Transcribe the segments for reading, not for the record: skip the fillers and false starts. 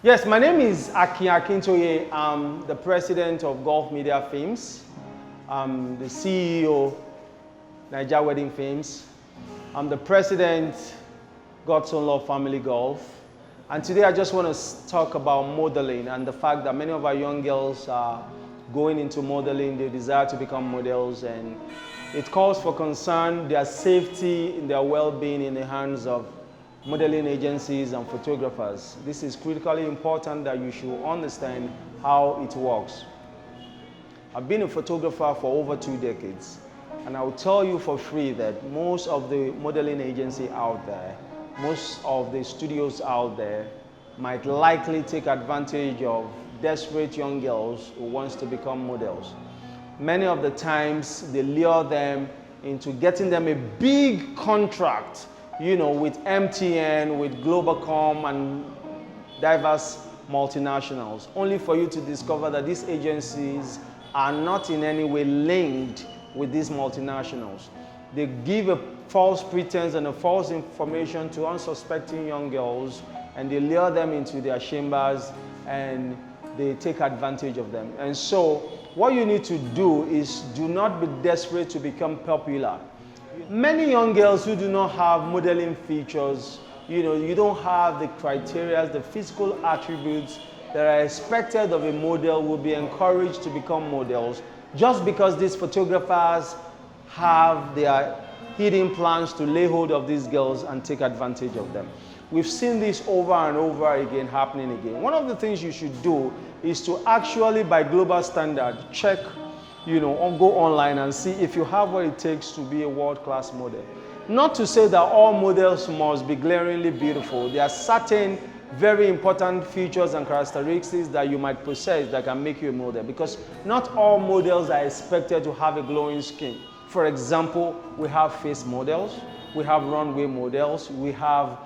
Yes, my name is Akin Akintoye. I'm the president of Gulf Media Films. I'm the CEO, Niger Wedding Films. I'm the president, God's Own Love Family Golf. And today I just want to talk about modeling and the fact that many of our young girls are going into modeling. They desire to become models, and it calls for concern, their safety, their well-being in the hands of modeling agencies and photographers. This is critically important that you should understand how it works. I've been a photographer for over 2 decades, and I will tell you for free that most of the modeling agency out there, most of the studios out there might likely take advantage of desperate young girls who wants to become models. Many of the times they lure them into getting them a big contract, with MTN, with Globacom and diverse multinationals, only for you to discover that these agencies are not in any way linked with these multinationals. They give a false pretense and a false information to unsuspecting young girls, and they lure them into their chambers and they take advantage of them. And so what you need to do is do not be desperate to become popular. Many young girls who do not have modeling features, you don't have the criteria, the physical attributes that are expected of a model, will be encouraged to become models just because these photographers have their hidden plans to lay hold of these girls and take advantage of them. We've seen this over and over again happening again. One of the things you should do is to actually, by global standard, check, or go online and see if you have what it takes to be a world-class model. Not to say that all models must be glaringly beautiful. There are certain very important features and characteristics that you might possess that can make you a model, because not all models are expected to have a glowing skin. For example, we have face models, we have runway models, we have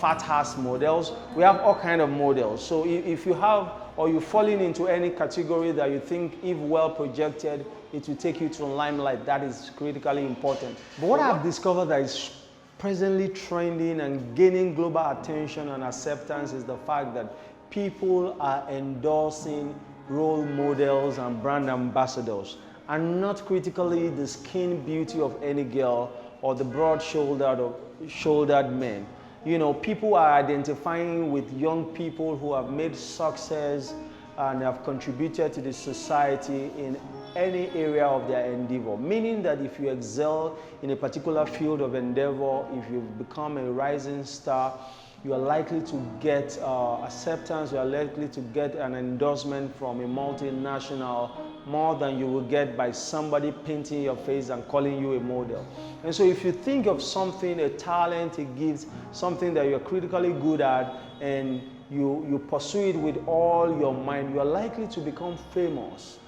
fat ass models, we have all kinds of models. So if you have, or you're falling into any category that you think, if well projected, it will take you to limelight, that is critically important. But what I've discovered that is presently trending and gaining global attention and acceptance is the fact that people are endorsing role models and brand ambassadors, and not critically the skin beauty of any girl or the broad-shouldered men. People are identifying with young people who have made success and have contributed to the society in any area of their endeavor. Meaning that if you excel in a particular field of endeavor, if you've become a rising star, you are likely to get acceptance, you are likely to get an endorsement from a multinational more than you will get by somebody painting your face and calling you a model. And so if you think of something, a talent, a gift, something that you're critically good at, and you pursue it with all your mind, you're likely to become famous,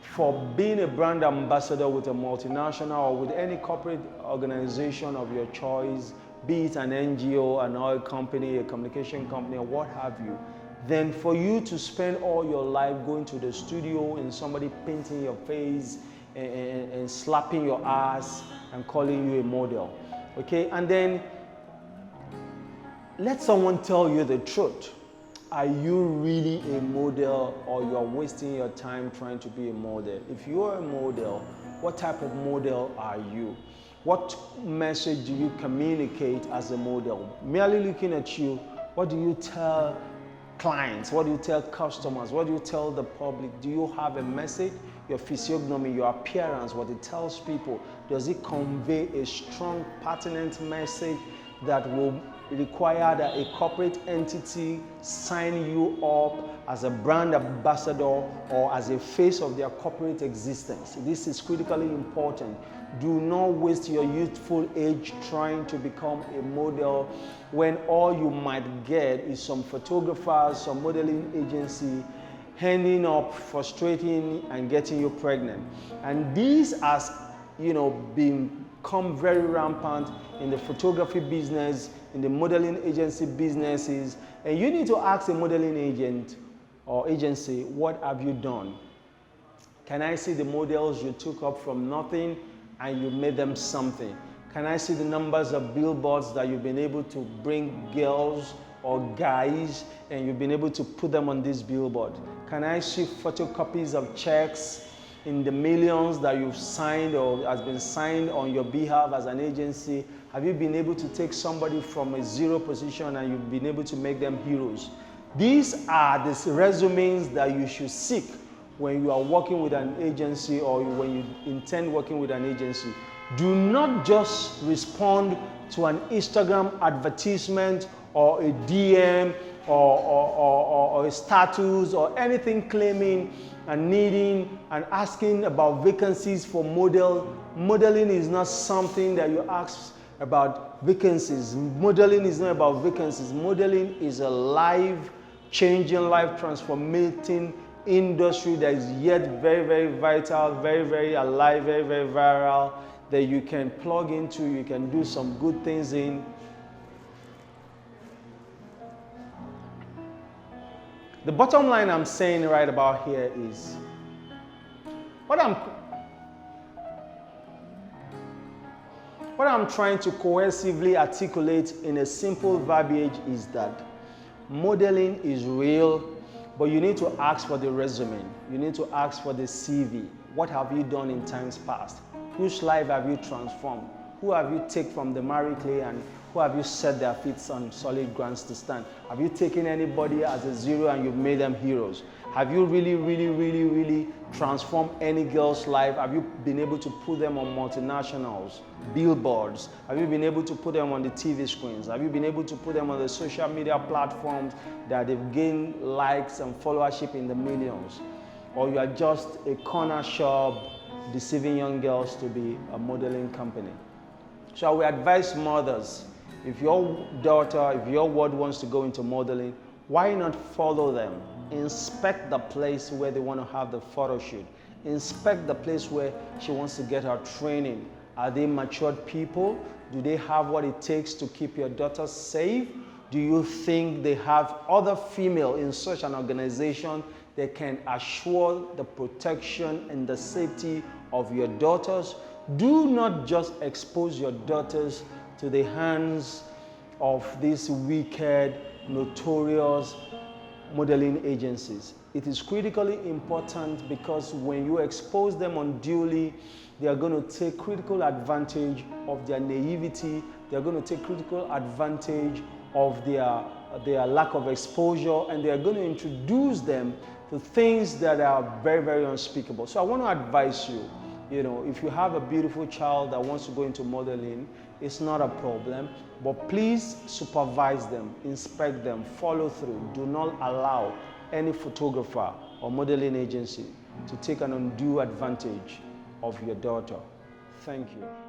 for being a brand ambassador with a multinational or with any corporate organization of your choice, be it an NGO, an oil company, a communication company, or what have you. Then for you to spend all your life going to the studio and somebody painting your face and slapping your ass and calling you a model, okay? And then let someone tell you the truth. Are you really a model, or you are wasting your time trying to be a model? If you are a model, what type of model are you? What message do you communicate as a model? Merely looking at you, what do you tell clients? What do you tell customers? What do you tell the public? Do you have a message? Your physiognomy, your appearance, what it tells people, does it convey a strong, pertinent message that will require that a corporate entity sign you up as a brand ambassador or as a face of their corporate existence? This is critically important. Do not waste your youthful age trying to become a model when all you might get is some photographers, some modeling agency handing up, frustrating, and getting you pregnant. And these has, become very rampant in the photography business, in the modeling agency businesses. And you need to ask a modeling agent or agency, what have you done? Can I see the models you took up from nothing and you made them something? Can I see the numbers of billboards that you've been able to bring girls or guys, and you've been able to put them on this billboard? Can I see photocopies of checks in the millions that you've signed or has been signed on your behalf as an agency? Have you been able to take somebody from a zero position and you've been able to make them heroes? These are the resumes that you should seek when you are working with an agency or when you intend working with an agency. Do not just respond to an Instagram advertisement or a DM or a status or anything claiming and needing and asking about vacancies for model. Modeling is not something that you ask about vacancies. Modeling is not about vacancies. Modeling is a life-changing, life-transforming industry that is yet very, very vital, very, very alive, very, very viral, that you can plug into, you can do some good things in. The bottom line I'm saying right about here is, what I'm trying to cohesively articulate in a simple verbiage is that modeling is real, but you need to ask for the resume. You need to ask for the CV. What have you done in times past? Whose life have you transformed? Who have you taken from the miry clay and who have you set their feet on solid grounds to stand? Have you taken anybody as a zero and you've made them heroes? Have you really transformed any girl's life? Have you been able to put them on multinationals, billboards? Have you been able to put them on the TV screens? Have you been able to put them on the social media platforms that they've gained likes and followership in the millions? Or you are just a corner shop deceiving young girls to be a modeling company? So I would advise mothers, if your daughter, if your ward wants to go into modeling, why not follow them? Inspect the place where they want to have the photo shoot. Inspect the place where she wants to get her training. Are they matured people? Do they have what it takes to keep your daughter safe? Do you think they have other female in such an organization that can assure the protection and the safety of your daughters? Do not just expose your daughters to the hands of these wicked, notorious modeling agencies. It is critically important because when you expose them unduly, they are going to take critical advantage of their naivety. They are going to take critical advantage of their lack of exposure, and they are going to introduce them to things that are very, very unspeakable. So I want to advise you, if you have a beautiful child that wants to go into modeling, it's not a problem, but please supervise them, inspect them, follow through. Do not allow any photographer or modeling agency to take an undue advantage of your daughter. Thank you.